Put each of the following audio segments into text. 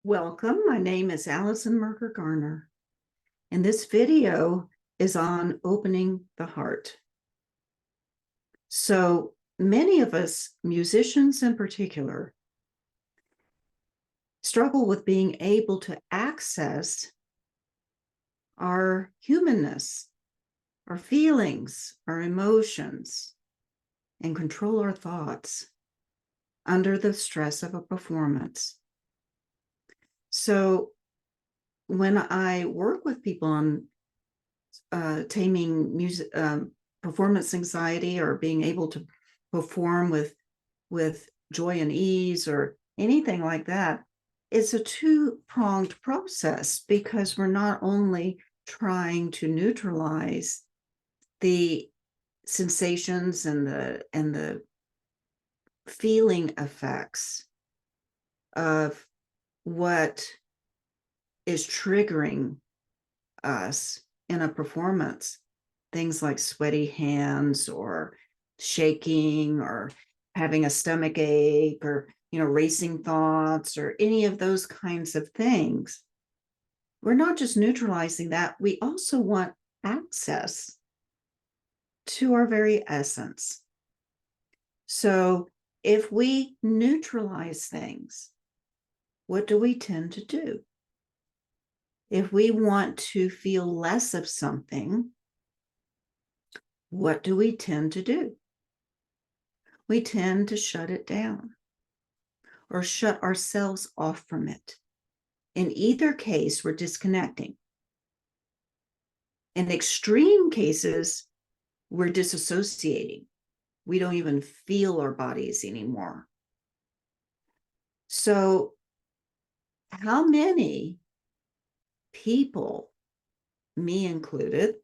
Welcome. My name is Allison Merker Garner, and this video is on opening the heart. So many of us, musicians in particular, struggle with being able to access our humanness, our feelings, our emotions, and control our thoughts under the stress of a performance. So when I work with people on taming music, performance anxiety, or being able to perform with joy and ease, or anything like that, it's a two-pronged process, because we're not only trying to neutralize the sensations and the feeling effects of what is triggering us in a performance, things like sweaty hands or shaking or having a stomach ache, or racing thoughts, or any of those kinds of things. We're not just neutralizing that, we also want access to our very essence. So if we neutralize things, what do we tend to do? If we want to feel less of something, what do we tend to do? We tend to shut it down or shut ourselves off from it. In either case, we're disconnecting. In extreme cases, we're disassociating. We don't even feel our bodies anymore. So, how many people, me included,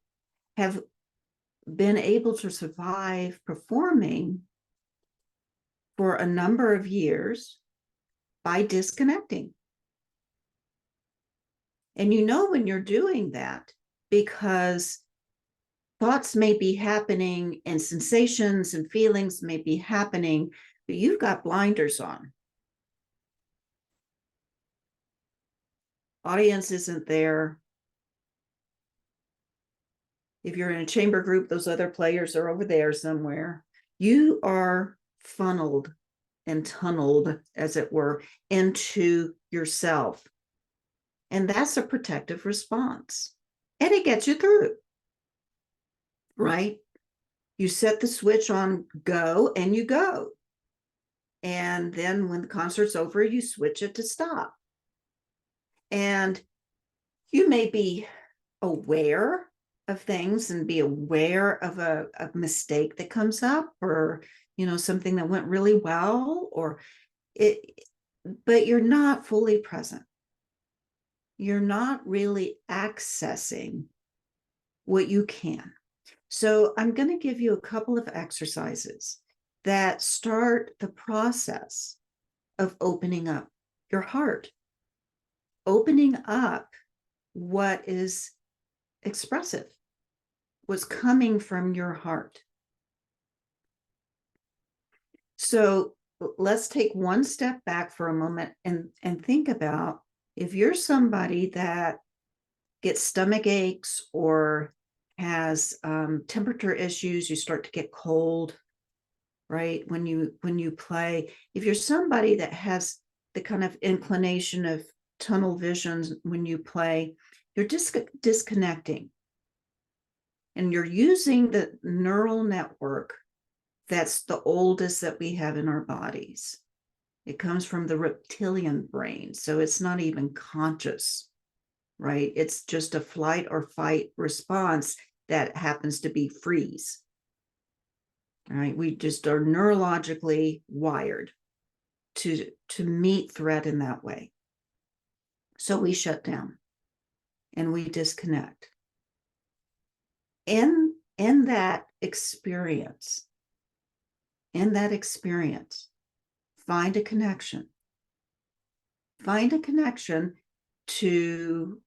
have been able to survive performing for a number of years by disconnecting? And when you're doing that, because thoughts may be happening and sensations and feelings may be happening, but you've got blinders on. Audience isn't there. If you're in a chamber group, those other players are over there somewhere. You are funneled and tunneled, as it were, into yourself. And that's a protective response. And it gets you through, right? You set the switch on go and you go. And then when the concert's over, you switch it to stop. And you may be aware of things and be aware of a mistake that comes up, or something that went really well, or but you're not fully present. You're not really accessing what you can. So I'm going to give you a couple of exercises that start the process of opening up your heart, opening up what is expressive, what's coming from your heart. So let's take one step back for a moment and think about, if you're somebody that gets stomach aches or has temperature issues, you start to get cold, right? When you play, if you're somebody that has the kind of inclination of tunnel visions when you play, you're disconnecting. And you're using the neural network that's the oldest that we have in our bodies. It comes from the reptilian brain, so it's not even conscious, right? It's just a flight or fight response that happens to be freeze. All right, we just are neurologically wired to meet threat in that way. So we shut down and we disconnect. In that experience, find a connection. Find a connection to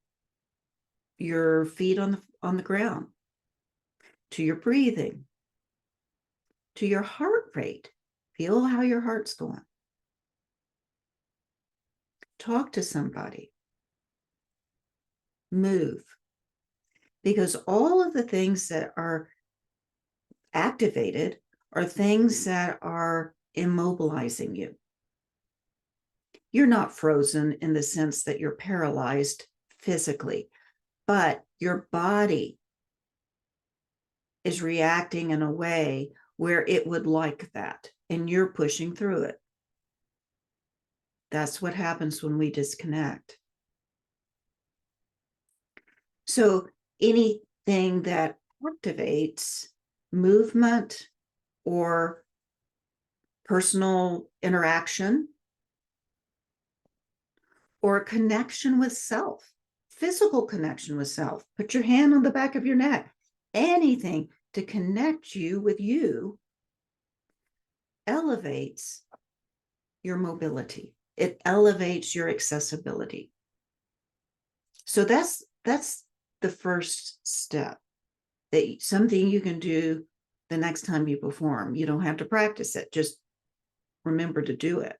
your feet on the ground, to your breathing, to your heart rate. Feel how your heart's going. talk to somebody, move, because all of the things that are activated are things that are immobilizing you. You're not frozen in the sense that you're paralyzed physically, but your body is reacting in a way where it would like that, and you're pushing through it. That's what happens when we disconnect. So anything that activates movement or personal interaction or connection with self, physical connection with self, put your hand on the back of your neck, anything to connect you with you elevates your mobility. It elevates your accessibility. So that's the first step, that something you can do the next time you perform. You don't have to practice it, just remember to do it.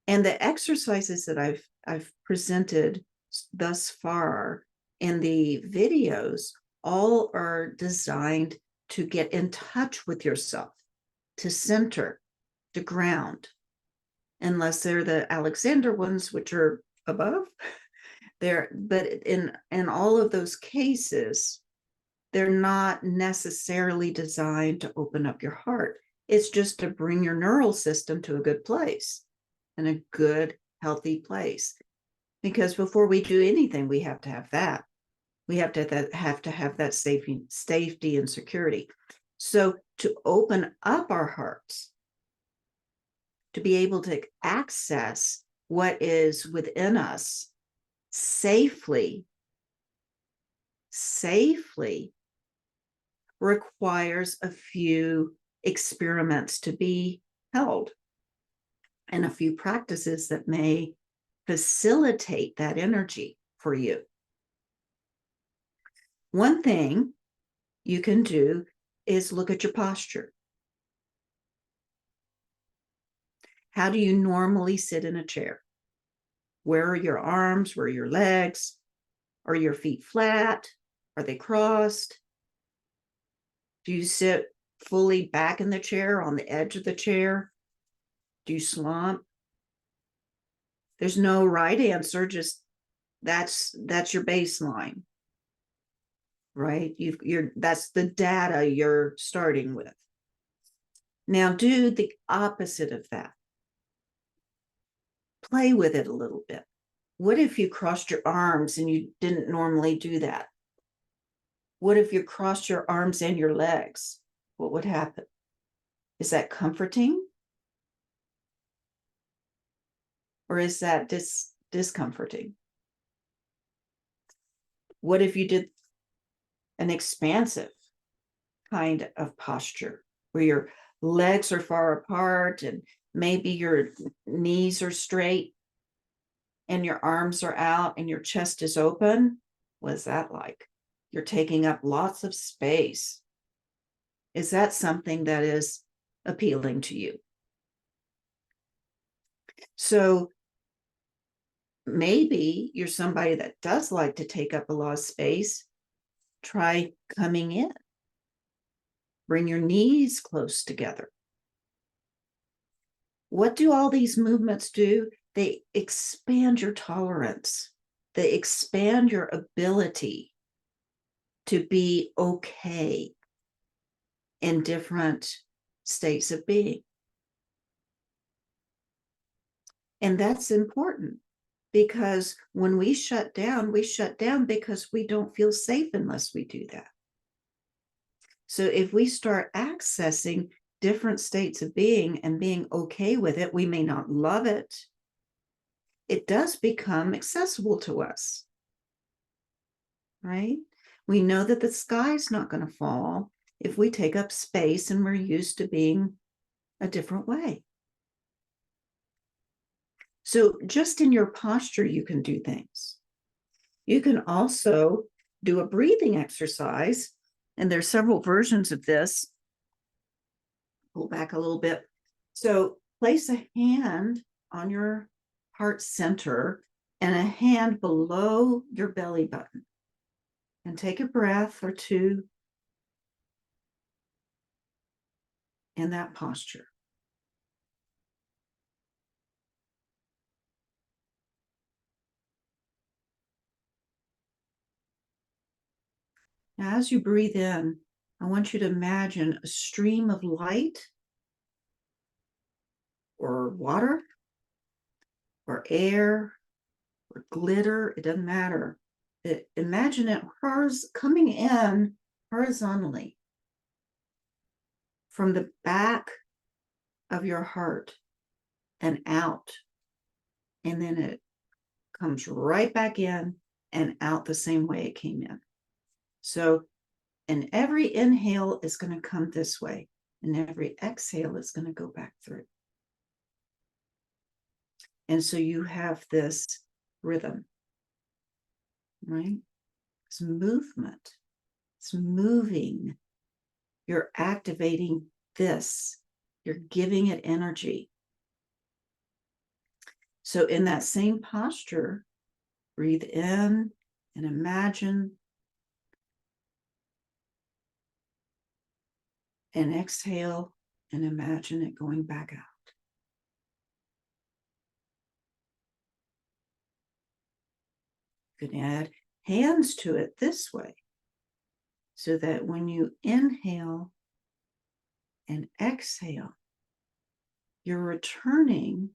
And the exercises that I've presented thus far in the videos all are designed to get in touch with yourself, to center, to ground, unless they're the Alexander ones, which are above there. But in all of those cases, they're not necessarily designed to open up your heart. It's just to bring your neural system to a good place, and a good, healthy place. Because before we do anything, we have to have that. We have to have that safety and security. So to open up our hearts, to be able to access what is within us safely requires a few experiments to be held, and a few practices that may facilitate that energy for you. One thing you can do is look at your posture. How do you normally sit in a chair? Where are your arms? Where are your legs? Are your feet flat? Are they crossed? Do you sit fully back in the chair, on the edge of the chair? Do you slump? There's no right answer, just that's your baseline, right? That's the data you're starting with. Now do the opposite of that. Play with it a little bit. What if you crossed your arms and you didn't normally do that? What if you crossed your arms and your legs? What would happen? Is that comforting? Or is that discomforting? What if you did an expansive kind of posture where your legs are far apart and maybe your knees are straight and your arms are out and your chest is open? What's that like? You're taking up lots of space. Is that something that is appealing to you? So maybe you're somebody that does like to take up a lot of space. Try coming in. Bring your knees close together. What do all these movements do? They expand your tolerance. They expand your ability to be okay in different states of being. And that's important, because when we shut down because we don't feel safe unless we do that. So if we start accessing different states of being and being okay with it, we may not love it. It does become accessible to us, right? We know that the sky's not going to fall if we take up space and we're used to being a different way. So just in your posture, you can do things. You can also do a breathing exercise, and there's several versions of this. Pull back a little bit. So place a hand on your heart center and a hand below your belly button. And take a breath or two in that posture. Now, as you breathe in, I want you to imagine a stream of light or water or air or glitter. It doesn't matter. Imagine it coming in horizontally from the back of your heart and out. And then it comes right back in and out the same way it came in. So, and every inhale is going to come this way, and every exhale is going to go back through. And so you have this rhythm, right? It's movement. It's moving. You're activating this. You're giving it energy. So in that same posture, breathe in and imagine, and exhale and imagine it going back out. You can add hands to it this way, so that when you inhale and exhale, you're returning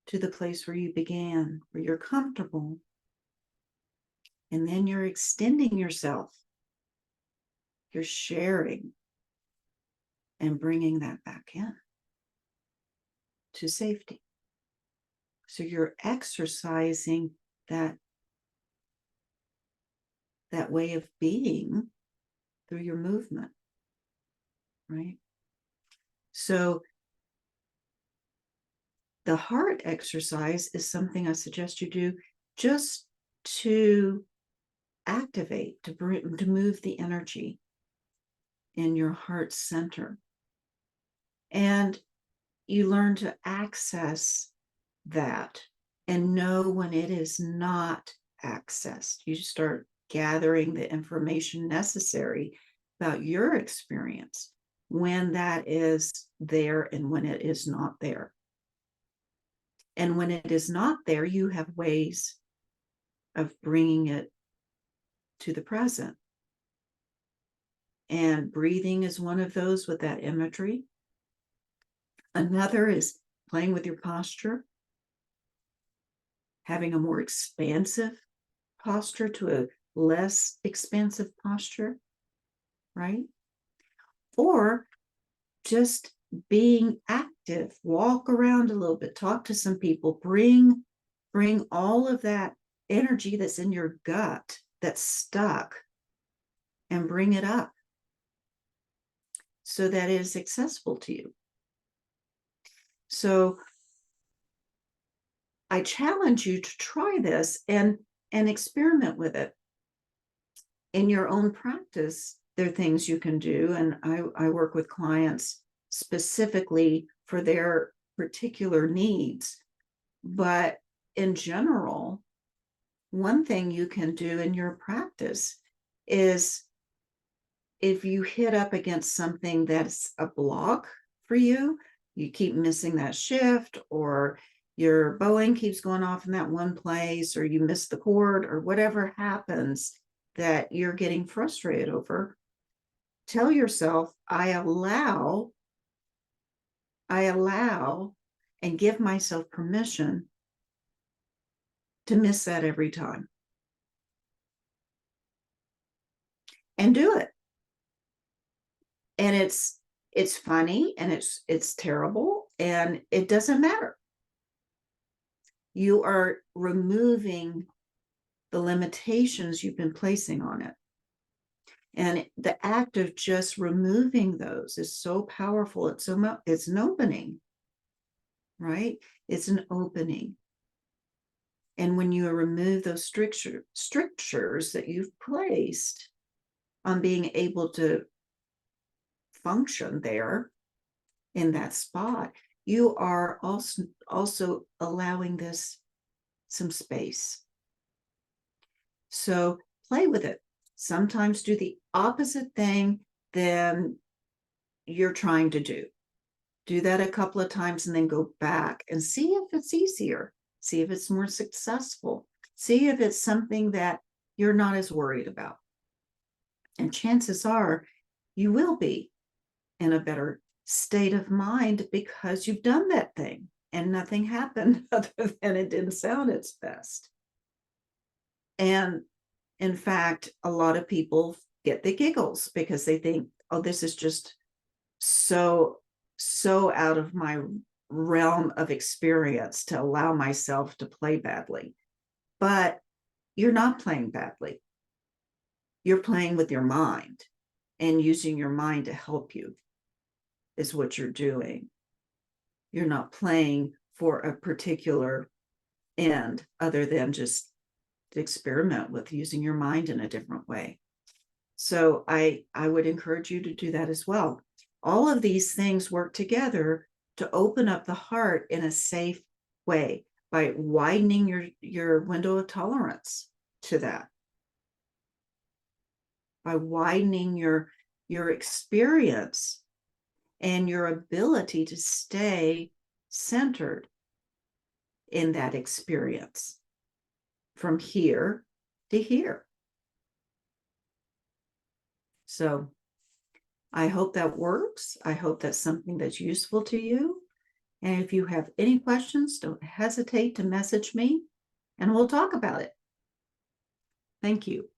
to the place where you began, where you're comfortable. And then you're extending yourself. You're sharing and bringing that back in to safety. So you're exercising that way of being through your movement, right? So the heart exercise is something I suggest you do just to activate, to move the energy in your heart center. And you learn to access that and know when it is not accessed. You start gathering the information necessary about your experience when that is there and when it is not there. And when it is not there, you have ways of bringing it to the present. And breathing is one of those with that imagery. Another is playing with your posture, having a more expansive posture to a less expansive posture, right? Or just being active, walk around a little bit, talk to some people, bring all of that energy that's in your gut that's stuck and bring it up so that it is accessible to you. So I challenge you to try this and experiment with it. In your own practice, there are things you can do. And I work with clients specifically for their particular needs. But in general, one thing you can do in your practice is, if you hit up against something that's a block for you, you keep missing that shift, or your bowing keeps going off in that one place, or you miss the chord, or whatever happens that you're getting frustrated over, tell yourself, I allow, and give myself permission to miss that every time. And do it. And it's funny, and it's terrible, and it doesn't matter. You are removing the limitations you've been placing on it. And the act of just removing those is so powerful. It's an opening, right? It's an opening. And when you remove those strictures that you've placed on being able to function there in that spot, you are also allowing this some space. So play with it. Sometimes do the opposite thing than you're trying to do. Do that a couple of times and then go back and see if it's easier. See if it's more successful. See if it's something that you're not as worried about. And chances are you will be in a better state of mind because you've done that thing and nothing happened other than it didn't sound its best. And in fact, a lot of people get the giggles because they think, oh, this is just so out of my realm of experience to allow myself to play badly. But you're not playing badly. You're playing with your mind and using your mind to help you is what you're doing. You're not playing for a particular end other than just to experiment with using your mind in a different way. So I would encourage you to do that as well. All of these things work together to open up the heart in a safe way by widening your window of tolerance to that, by widening your experience and your ability to stay centered in that experience from here to here. So I hope that works. I hope that's something that's useful to you. And if you have any questions, don't hesitate to message me and we'll talk about it. Thank you.